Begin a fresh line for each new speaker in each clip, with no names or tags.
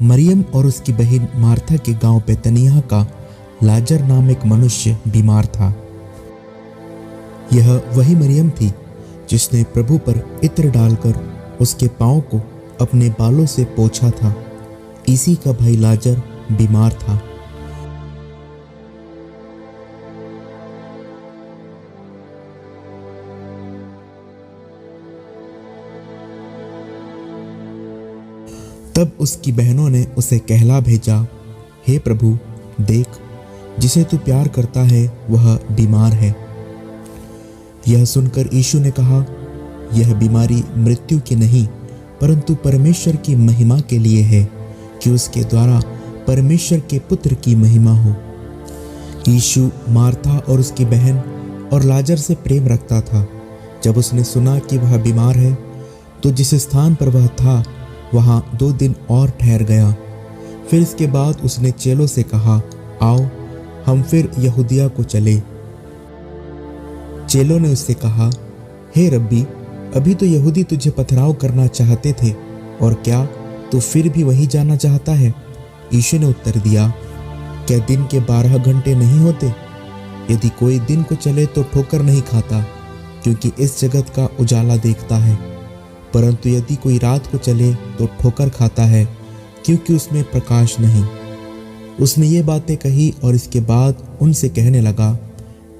मरियम और उसकी बहन मार्था के गांव बेतनिय्याह का लाजर नाम एक मनुष्य बीमार था। यह वही मरियम थी जिसने प्रभु पर इत्र डालकर उसके पांव को अपने बालों से पोंछा था। इसी का भाई लाजर बीमार था। तब उसकी बहनों ने उसे कहला भेजा, हे प्रभु, देख, जिसे तू प्यार करता है वह बीमार है। यह सुनकर यीशु ने कहा, यह बीमारी मृत्यु की नहीं परंतु परमेश्वर की महिमा के लिए है, कि उसके द्वारा परमेश्वर के पुत्र की महिमा हो। यीशु मार्था और उसकी बहन और लाजर से प्रेम रखता था। जब उसने सुना कि वह बीमार है तो जिस स्थान पर वह था वहां 2 दिन और ठहर गया। फिर इसके बाद उसने चेलों से कहा, आओ हम फिर यहूदिया को चले। चेलों ने उससे कहा, हे रब्बी, अभी तो यहूदी तुझे पथराव करना चाहते थे, और क्या तू फिर भी वहीं जाना चाहता है? यीशु ने उत्तर दिया, क्या दिन के 12 घंटे नहीं होते? यदि कोई दिन को चले तो ठोकर नहीं खाता, क्योंकि इस जगत का उजाला देखता है, परंतु यदि कोई रात को चले तो ठोकर खाता है, क्योंकि उसमें प्रकाश नहीं। उसने ये बातें कही और इसके बाद उनसे कहने लगा,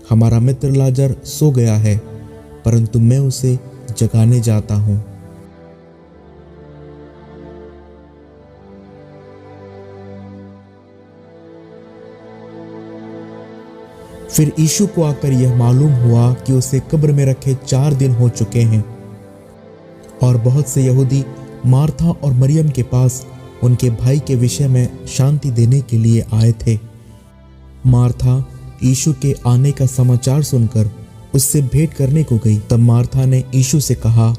हमारा मित्र लाजर सो गया है, परंतु मैं उसे जगाने जाता हूँ। फिर यीशु को आकर यह मालूम हुआ कि उसे कब्र में रखे 4 दिन हो चुके हैं, और बहुत से यहूदी मार्था और मरियम के पास उनके भाई के विषय में शांति देने के लिए आए थे। मार्था यीशु के आने का समाचार सुनकर उससे भेंट करने को गई। तब मार्था ने यीशु से कहा,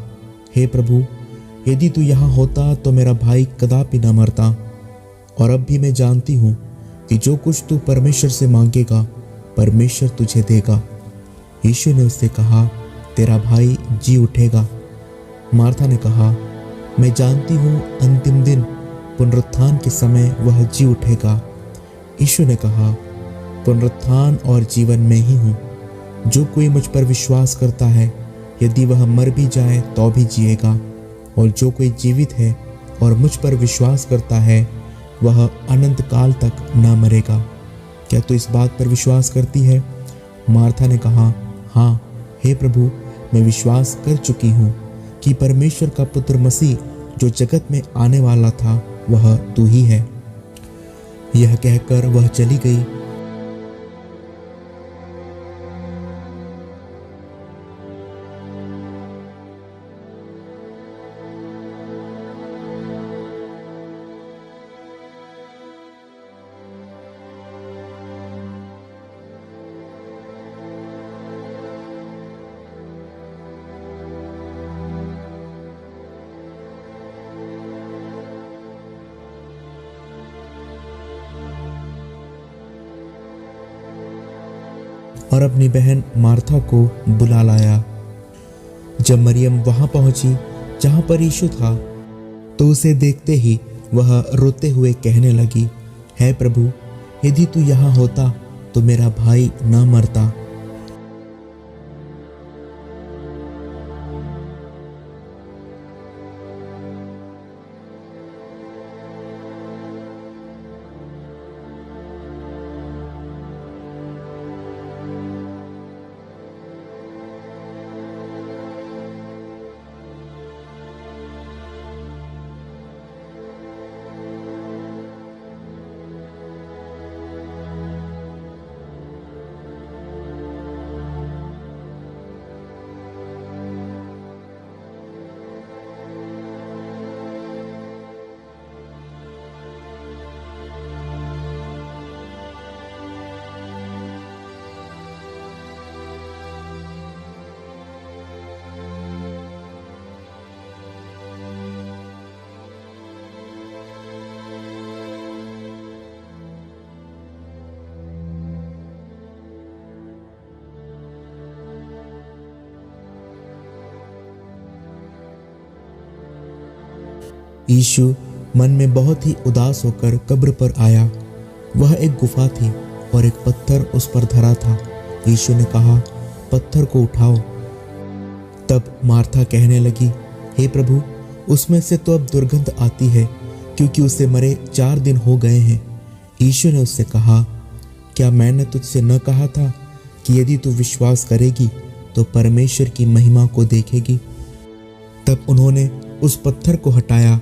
हे प्रभु, यदि तू यहाँ होता तो मेरा भाई कदापि न मरता। और अब भी मैं जानती हूँ कि जो कुछ तू परमेश्वर से मांगेगा परमेश्वर तुझे देगा। यीशु ने उससे कहा, तेरा भाई जी उठेगा। मार्था ने कहा, मैं जानती हूँ अंतिम दिन पुनरुत्थान के समय वह जी उठेगा। यीशु ने कहा, पुनरुत्थान और जीवन में ही हूँ। जो कोई मुझ पर विश्वास करता है, यदि वह मर भी जाए तो भी जिएगा, और जो कोई जीवित है और मुझ पर विश्वास करता है वह अनंत काल तक न मरेगा। क्या तू इस बात पर विश्वास करती है? मार्था ने कहा, हाँ हे प्रभु, मैं विश्वास कर चुकी हूँ कि परमेश्वर का पुत्र मसीह जो जगत में आने वाला था वह तू ही है। यह कहकर वह चली गई। और अपनी बहन मार्था को बुला लाया। जब मरियम वहां पहुंची जहां पर यीशु था, तो उसे देखते ही वह रोते हुए कहने लगी, हे प्रभु, यदि तू यहाँ होता तो मेरा भाई न मरता। यीशु मन में बहुत ही उदास होकर कब्र पर आया। वह एक गुफा थी और एक पत्थर उस पर धरा था। यीशु ने कहा, पत्थर को उठाओ। तब मार्था कहने लगी, हे प्रभु, उसमें से तो अब दुर्गंध आती है, क्योंकि उसे मरे 4 दिन हो गए हैं। यीशु ने उससे कहा, क्या मैंने तुझसे न कहा था कि यदि तू विश्वास करेगी तो परमेश्वर की महिमा को देखेगी? तब उन्होंने उस पत्थर को हटाया।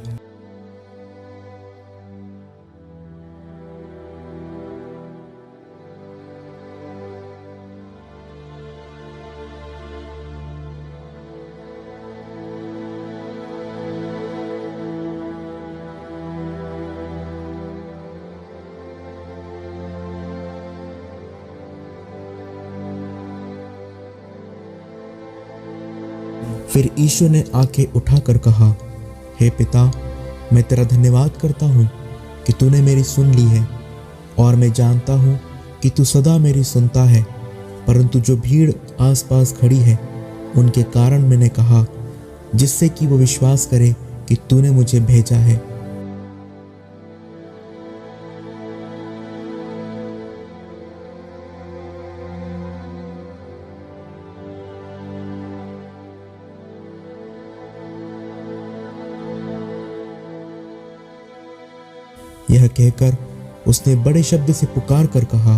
फिर यीशु ने आंखें उठाकर कहा, हे पिता, मैं तेरा धन्यवाद करता हूँ कि तूने मेरी सुन ली है, और मैं जानता हूँ कि तू सदा मेरी सुनता है। परंतु जो भीड़ आसपास खड़ी है उनके कारण मैंने कहा, जिससे कि वो विश्वास करे कि तूने मुझे भेजा है। यह कहकर उसने बड़े शब्द से पुकार कर कहा,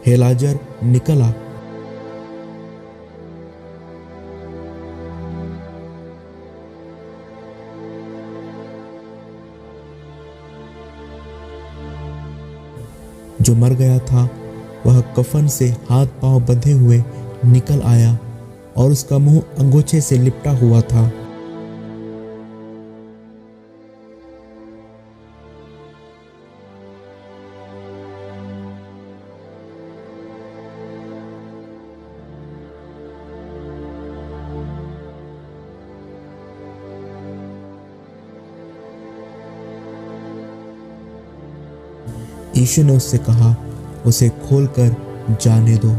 हे लाजर, निकल आ। जो मर गया था वह कफन से हाथ पांव बंधे हुए निकल आया और उसका मुंह अंगोछे से लिपटा हुआ था। यीशु ने उससे कहा, उसे खोलकर जाने दो।